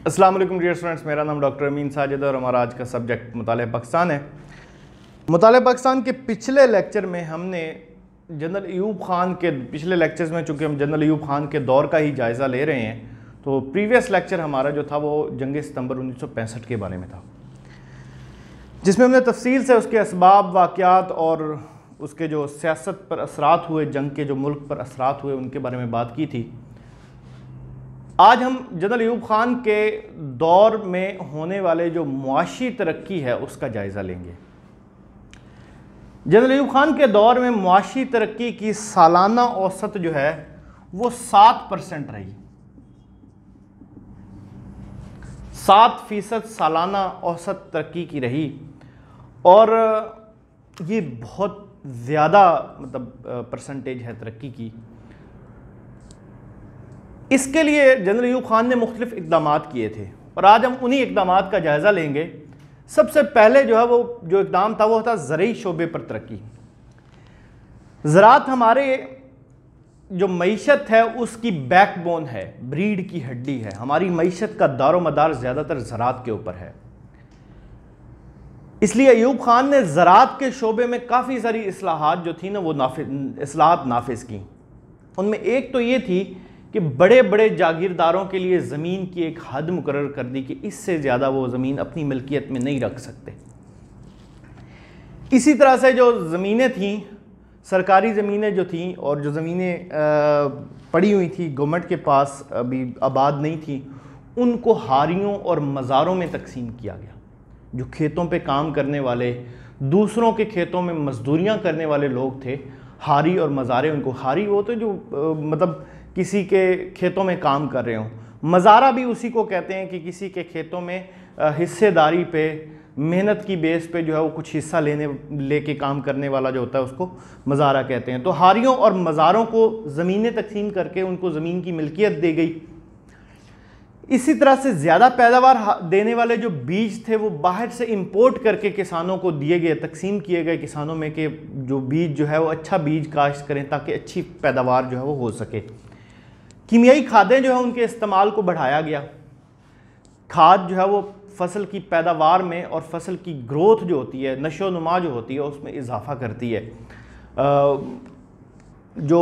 अस्सलाम वालेकुम dear students, मेरा नाम डॉक्टर अमीन साजिद और हमारा आज का सब्जेक्ट मुताले पाकिस्तान है। मुताले पाकिस्तान के पिछले लेक्चर में हमने जनरल अयूब ख़ान के पिछले लेक्चर्स में, चूँकि हम जनरल अयूब ख़ान के दौर का ही जायज़ा ले रहे हैं, तो प्रीवियस लेक्चर हमारा जो था वो जंग सितंबर 1965 के बारे में था, जिसमें हमने तफसील से उसके असबाब, वाक़यात और उसके जो सियासत पर असरात हुए, जंग के जो मुल्क पर असरात हुए, उनके बारे में बात की थी। आज हम जनरल अयूब ख़ान के दौर में होने वाले जो मुआशी तरक्की है उसका जायज़ा लेंगे। जनरल अयूब ख़ान के दौर में मुआशी तरक्की की सालाना औसत जो है वो 7% रही। 7% सालाना औसत तरक्की की रही और ये बहुत ज़्यादा परसेंटेज है तरक्की की। इसके लिए जनरल अयूब ख़ान ने मुख्तलिफ इक़दामात किए थे और आज हम उन्हीं इक़दामात का जायज़ा लेंगे। सबसे पहले जो है वो जो इक़दाम था वो था ज़रई शोबे पर तरक्की। ज़राअत हमारे जो मईशत है उसकी बैकबोन है, ब्रीड की हड्डी है। हमारी मईशत का दारो मदार ज़्यादातर ज़राअत के ऊपर है। इसलिए अयूब ख़ान ने ज़राअत के शोबे में काफ़ी सारी इस्लाहात जो थी ना वो इस्लाहात नाफिज की। उनमें एक तो ये थी कि बड़े बड़े जागीरदारों के लिए ज़मीन की एक हद मुकर्रर कर दी कि इससे ज़्यादा वो ज़मीन अपनी मिल्कियत में नहीं रख सकते। इसी तरह से जो ज़मीनें थीं, सरकारी ज़मीनें जो थीं और जो ज़मीनें पड़ी हुई थी गवर्नमेंट के पास, अभी आबाद नहीं थी, उनको हारियों और मज़ारों में तकसीम किया गया। जो खेतों पे काम करने वाले, दूसरों के खेतों में मजदूरियाँ करने वाले लोग थे, हारी और मज़ारे, उनको हारी वो तो जो किसी के खेतों में काम कर रहे हों, मज़ारा भी उसी को कहते हैं कि किसी के खेतों में हिस्सेदारी पे, मेहनत की बेस पे जो है वो कुछ हिस्सा लेके काम करने वाला जो होता है उसको मज़ारा कहते हैं। तो हारियों और मज़ारों को ज़मीनें तकसीम करके उनको ज़मीन की मिल्कियत दी गई। इसी तरह से ज़्यादा पैदावार देने वाले जो बीज थे वो बाहर से इंपोर्ट करके किसानों को दिए गए, तकसीम किए गए किसानों में कि जो बीज जो है वो अच्छा बीज काश्त करें ताकि अच्छी पैदावार जो है वो हो सके। कीमियाई खादें जो है उनके इस्तेमाल को बढ़ाया गया। खाद जो है वो फसल की पैदावार में और फसल की ग्रोथ जो होती है, नशो नुमा जो होती है, उसमें इजाफा करती है। जो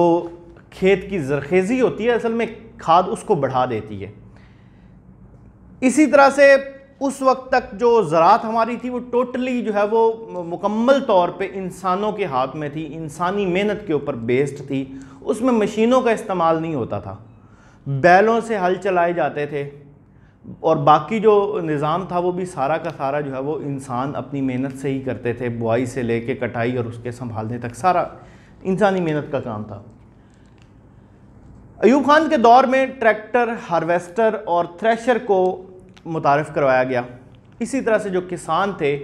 खेत की ज़रखेज़ी होती है असल में खाद उसको बढ़ा देती है। इसी तरह से उस वक्त तक जो ज़राअत हमारी थी वो टोटली जो है वो मुकम्मल तौर पे इंसानों के हाथ में थी, इंसानी मेहनत के ऊपर बेस्ड थी। उसमें मशीनों का इस्तेमाल नहीं होता था, बैलों से हल चलाए जाते थे और बाकी जो निज़ाम था वो भी सारा का सारा जो है वो इंसान अपनी मेहनत से ही करते थे। बुआई से लेके कटाई और उसके संभालने तक सारा इंसानी मेहनत का काम था। अयूब ख़ान के दौर में ट्रैक्टर, हार्वेस्टर और थ्रेशर को मुतारिफ़ करवाया गया। इसी तरह से जो किसान थे,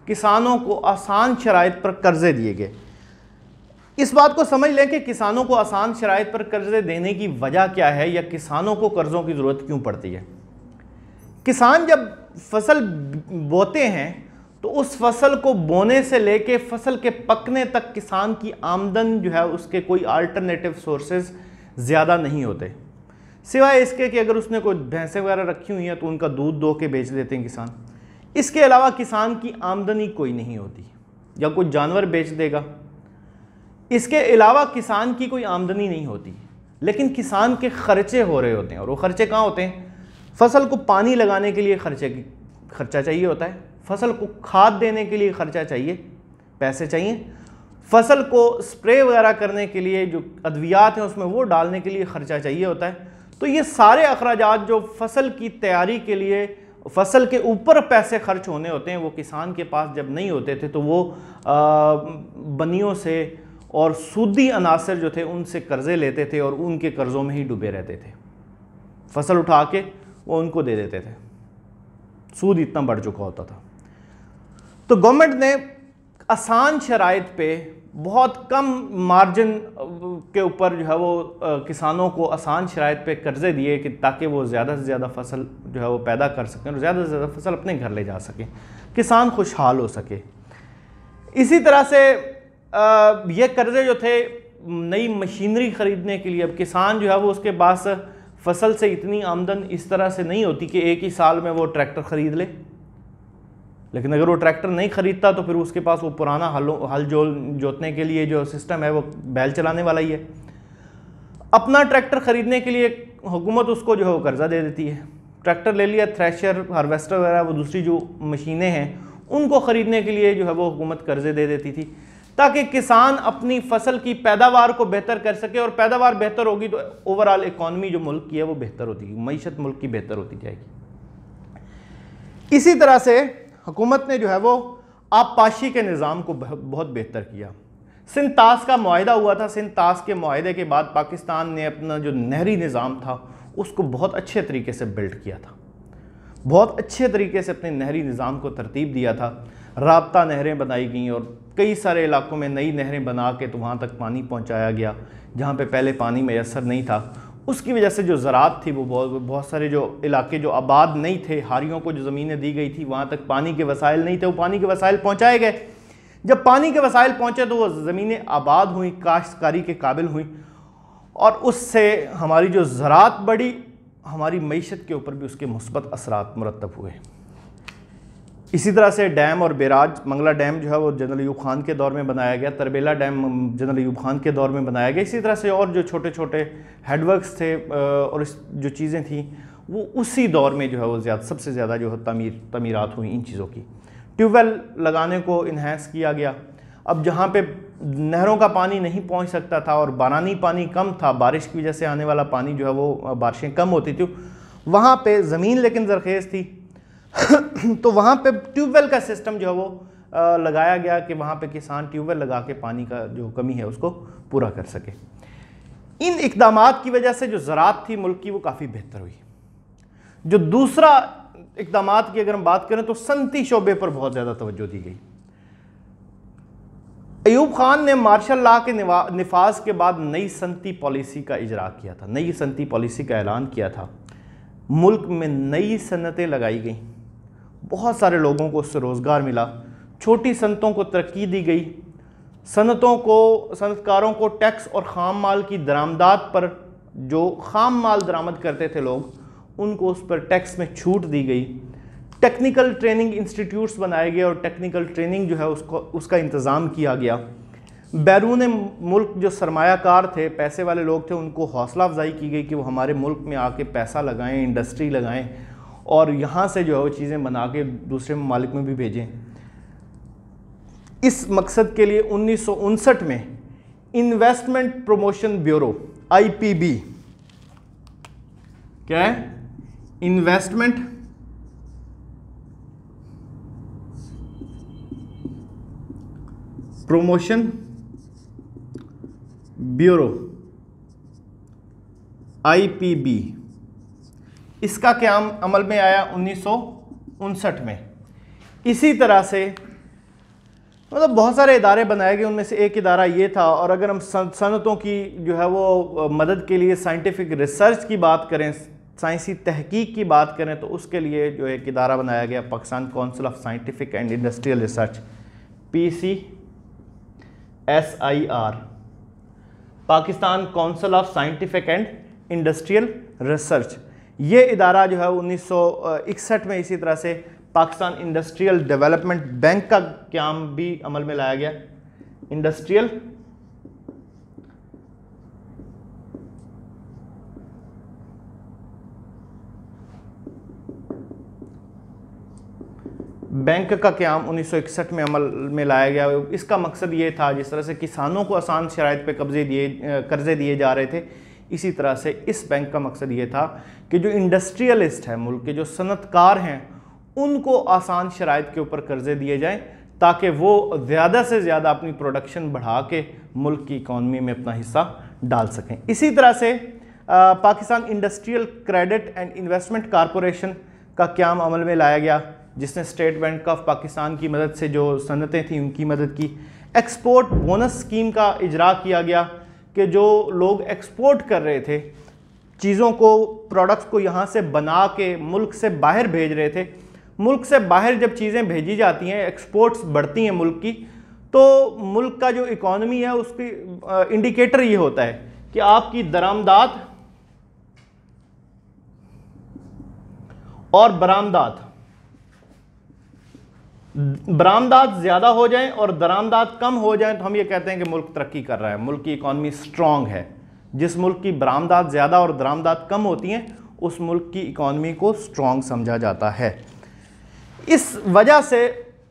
किसानों को आसान शराइत पर कर्ज़े दिए गए। इस बात को समझ लें कि किसानों को आसान शराइत पर कर्ज़े देने की वजह क्या है या किसानों को कर्ज़ों की ज़रूरत क्यों पड़ती है। किसान जब फसल बोते हैं तो उस फसल को बोने से लेके फसल के पकने तक किसान की आमदन जो है उसके कोई अल्टरनेटिव सोर्सेज ज़्यादा नहीं होते, सिवाय इसके कि अगर उसने कोई भैंसें वगैरह रखी हुई हैं तो उनका दूध दो के बेच देते हैं किसान। इसके अलावा किसान की आमदनी कोई नहीं होती, या कोई जानवर बेच देगा, इसके अलावा किसान की कोई आमदनी नहीं होती। लेकिन किसान के खर्चे हो रहे होते हैं और वो खर्चे कहाँ होते हैं? फसल को पानी लगाने के लिए खर्चा चाहिए होता है, फसल को खाद देने के लिए खर्चा चाहिए, पैसे चाहिए, फसल को स्प्रे वगैरह करने के लिए जो अद्वियात हैं उसमें वो डालने के लिए खर्चा चाहिए होता है। तो ये सारे अखराजात जो फसल की तैयारी के लिए, फसल के ऊपर पैसे खर्च होने होते हैं, वो किसान के पास जब नहीं होते थे तो वो बनियों से और सूदी अनासर जो थे उनसे कर्ज़े लेते थे और उनके कर्ज़ों में ही डूबे रहते थे। फसल उठा के वो उनको दे देते थे, सूद इतना बढ़ चुका होता था। तो गवर्नमेंट ने आसान शराइत पे बहुत कम मार्जिन के ऊपर जो है वो किसानों को आसान शराइत पे कर्ज़े दिए कि ताकि वो ज़्यादा से ज़्यादा फसल जो है वो पैदा कर सकें और ज़्यादा से ज़्यादा फसल अपने घर ले जा सकें, किसान खुशहाल हो सके। इसी तरह से ये कर्ज़े जो थे नई मशीनरी ख़रीदने के लिए, अब किसान जो है वो उसके पास फसल से इतनी आमदन इस तरह से नहीं होती कि एक ही साल में वो ट्रैक्टर ख़रीद ले। लेकिन अगर वो ट्रैक्टर नहीं ख़रीदता तो फिर उसके पास वो पुराना हल जोतने के लिए जो सिस्टम है वो बैल चलाने वाला ही है। अपना ट्रैक्टर ख़रीदने के लिए हुकूमत उसको जो है वो कर्ज़ा दे देती है। ट्रैक्टर ले लिया, थ्रेशर, हार्वेस्टर वगैरह, वो दूसरी जो मशीनें हैं उनको ख़रीदने के लिए जो है वो हुकूमत कर्ज़े दे देती थी, ताकि किसान अपनी फसल की पैदावार को बेहतर कर सके, और पैदावार बेहतर होगी तो ओवरऑल इकॉनमी जो मुल्क की है वो बेहतर होती है, मईशत मुल्क की बेहतर होती जाएगी। इसी तरह से हुकूमत ने जो है वो आबपाशी के निज़ाम को बहुत बेहतर किया। सिंध तास का मुआहिदा हुआ था। सिंध तास के मुआहिदे के बाद पाकिस्तान ने अपना जो नहरी निज़ाम था उसको बहुत अच्छे तरीके से बिल्ड किया था, बहुत अच्छे तरीके से अपने नहरी निज़ाम को तरतीब दिया था। राब्ता नहरें बनाई गई और कई सारे इलाकों में नई नहरें बना के तो वहाँ तक पानी पहुँचाया गया जहाँ पे पहले पानी मैसर नहीं था। उसकी वजह से जो ज़राअत थी वो बहुत सारे जो इलाके जो आबाद नहीं थे, हारियों को जो ज़मीनें दी गई थी वहाँ तक पानी के वसाइल नहीं थे, वो पानी के वसाइल पहुँचाए गए। जब पानी के वसाइल पहुँचे तो वो ज़मीनें आबाद हुई, काश्तकारी के काबिल हुई, और उससे हमारी जो ज़राअत बढ़ी, हमारी मईशत के ऊपर भी उसके मुस्बत असरात मुरतब हुए। इसी तरह से डैम और बैराज, मंगला डैम जो है वो जनरल अयूब खान के दौर में बनाया गया, तरबेला डैम जनरल अयूब खान के दौर में बनाया गया। इसी तरह से और जो छोटे छोटे हेडवर्क्स थे और जो चीज़ें थी वो उसी दौर में जो है वो सबसे ज़्यादा जो है तमीरात हुई इन चीज़ों की। ट्यूबवेल लगाने को इन्हेंस किया गया। अब जहाँ पे नहरों का पानी नहीं पहुँच सकता था और बारानी पानी कम था, बारिश की वजह से आने वाला पानी जो है वो बारिशें कम होती थी, वहाँ पे ज़मीन लेकिन ज़रखेज़ थी तो वहाँ पे ट्यूबवेल का सिस्टम जो है वो लगाया गया कि वहाँ पे किसान ट्यूबवेल लगा के पानी का जो कमी है उसको पूरा कर सके। इन इक़दामात की वजह से जो ज़राअत थी मुल्क की वो काफ़ी बेहतर हुई। जो दूसरा इक़दामात की अगर हम बात करें तो सनती शोबे पर बहुत ज़्यादा तवज्जो दी गई। अयूब खान ने मार्शल लॉ के निफाज के बाद नई सनती पॉलिसी का इजरा किया था, नई सनती पॉलिसी का ऐलान किया था। मुल्क में नई सनतें लगाई गई, बहुत सारे लोगों को उससे रोज़गार मिला, छोटी सनतों को तरक्की दी गई, सनतकारों को टैक्स और ख़ाम माल की दरामदात पर, जो ख़ाम माल दरामद करते थे लोग, उनको उस पर टैक्स में छूट दी गई। टेक्निकल ट्रेनिंग इंस्टीट्यूट्स बनाए गए और टेक्निकल ट्रेनिंग जो है उसका इंतज़ाम किया गया। बैरून मुल्क जो सरमायाकार थे, पैसे वाले लोग थे, उनको हौसला अफजाई की गई कि वो हमारे मुल्क में आके पैसा लगाएं, इंडस्ट्री लगाएं और यहाँ से जो है वो चीज़ें बना के दूसरे ममालिक में भी भेजें। इस मकसद के लिए 1959 में इन्वेस्टमेंट प्रमोशन ब्यूरो IPB, क्या है, इन्वेस्टमेंट प्रमोशन ब्यूरो IPB, इसका क़याम अमल में आया 1959 में। इसी तरह से मतलब बहुत सारे इदारे बनाए गए, उनमें से एक इदारा ये था। और अगर हम सनतों की जो है वो मदद के लिए साइंटिफिक रिसर्च की बात करें, साइंसी तहकीक की बात करें, तो उसके लिए जो एक इदारा बनाया गया, Pakistan council of scientific and industrial research, PCSIR, Pakistan council of scientific and industrial research. ये इदारा जो है 1961 में इसी तरह से पाकिस्तान इंडस्ट्रियल डेवलपमेंट बैंक का क़याम भी अमल में लाया गया। इंडस्ट्रियल बैंक का क़याम 1961 में अमल में लाया गया। इसका मकसद ये था, जिस तरह से किसानों को आसान शराइत पे कर्ज़े दिए जा रहे थे, इसी तरह से इस बैंक का मकसद ये था कि जो इंडस्ट्रियलिस्ट है, मुल्क के जो सनतकार हैं, उनको आसान शराइत के ऊपर कर्ज़े दिए जाएं ताकि वो ज़्यादा से ज़्यादा अपनी प्रोडक्शन बढ़ा के मुल्क की इकॉनमी में अपना हिस्सा डाल सकें। इसी तरह से Pakistan industrial credit and investment corporation का क़याम अमल में लाया गया, जिसने स्टेट बैंक ऑफ पाकिस्तान की मदद से जो सनतें थीं उनकी मदद की। एक्सपोर्ट बोनस स्कीम का इजरा किया गया कि जो लोग एक्सपोर्ट कर रहे थे चीज़ों को, प्रोडक्ट्स को यहाँ से बना के मुल्क से बाहर भेज रहे थे, मुल्क से बाहर जब चीज़ें भेजी जाती हैं, एक्सपोर्ट्स बढ़ती हैं मुल्क की, तो मुल्क का जो इकॉनमी है उसकी इंडिकेटर ये होता है कि आपकी दरामदात और बरामदात ज़्यादा हो जाएं और दरामदात कम हो जाएं तो हम ये कहते हैं कि मुल्क तरक्की कर रहा है, मुल्क की इकॉनमी स्ट्रॉन्ग है। जिस मुल्क की बरामदात ज़्यादा और दरामदात कम होती हैं उस मुल्क की इकॉनमी को स्ट्रॉन्ग समझा जाता है। इस वजह से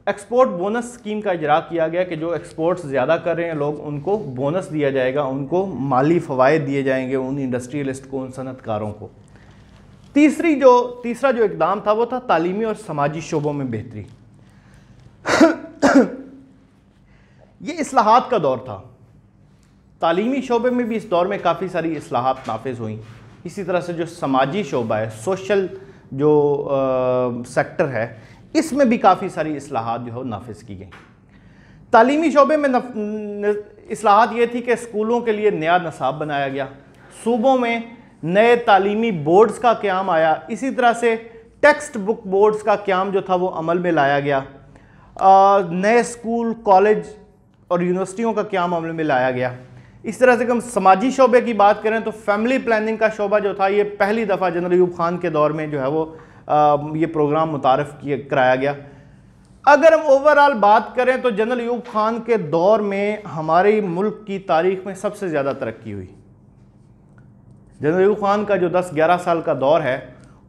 एक्सपोर्ट बोनस स्कीम का इजरा किया गया कि जो एक्सपोर्ट्स ज़्यादा कर रहे हैं लोग उनको बोनस दिया जाएगा, उनको माली फ़वाइद दिए जाएंगे, उन इंडस्ट्रियलिस्ट को, उन सनतकारों को। तीसरा जो इकदाम था वो था तालीमी और समाजी शोबों में बेहतरी। ये इस्लाहात का दौर था। तालीमी शोबे में भी इस दौर में काफ़ी सारी इस्लाहात नाफिज हुई। इसी तरह से जो समाजी शोबा है, सोशल जो सेक्टर है, इसमें भी काफ़ी सारी इस्लाहात जो है नाफिज की गई। तालीमी शोबे में इस्लाहात ये थी कि स्कूलों के लिए नया नसाब बनाया गया, सूबों में नए तालीमी बोर्ड्स का क़याम आया, इसी तरह से टेक्स्ट बुक बोर्ड्स का क़याम जो था वो अमल में लाया गया, नए स्कूल, कॉलेज और यूनिवर्सिटियों का क़याम अमल में लाया गया। इस तरह से हम समाजी शोबे की बात करें तो फैमिली प्लानिंग का शोबा जो था ये पहली दफ़ा जनरल अयूब खान के दौर में जो है वो ये प्रोग्राम मुतारफ़ कराया गया। अगर हम ओवरऑल बात करें तो जनरल अयूब खान के दौर में हमारे मुल्क की तारीख़ में सबसे ज़्यादा तरक्की हुई। जनरल अयूब खान का जो 10-11 साल का दौर है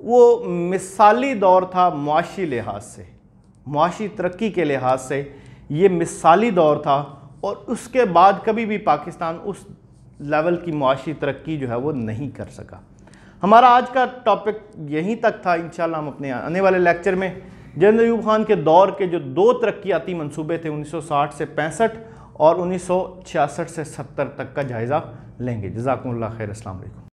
वो मिसाली दौर था मुआशी लिहाज से, मुआशी तरक्की के लिहाज से ये मिसाली दौर था और उसके बाद कभी भी पाकिस्तान उस लेवल की मुआशी तरक्की जो है वो नहीं कर सका। हमारा आज का टॉपिक यहीं तक था। इंशाल्लाह हम अपने आने वाले लेक्चर में जनरल अयूब खान के दौर के जो 2 तरक्याती मंसूबे थे 1960 से 65 और 1966 से 70 तक का जायज़ा लेंगे। जज़ाकुमुल्लाह खैर। अस्सलाम वालेकुम।